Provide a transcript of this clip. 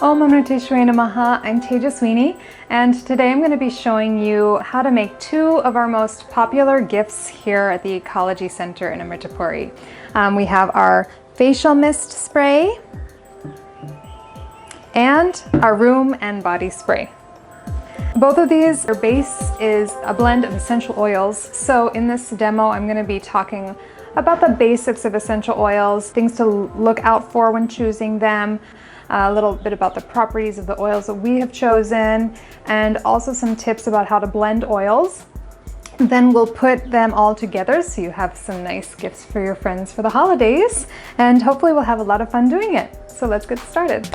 Om Amritapuri Namaha, I'm Tejaswini, and today I'm going to be showing you how to make two of our most popular gifts here at the Ecology Center in Amritapuri. We have our facial mist spray and our room and body spray. Both of these, their base is a blend of essential oils. So in this demo, I'm going to be talking about the basics of essential oils, things to look out for when choosing them, a little bit about the properties of the oils that we have chosen, and also some tips about how to blend oils. Then we'll put them all together so you have some nice gifts for your friends for the holidays, and hopefully we'll have a lot of fun doing it. So let's get started.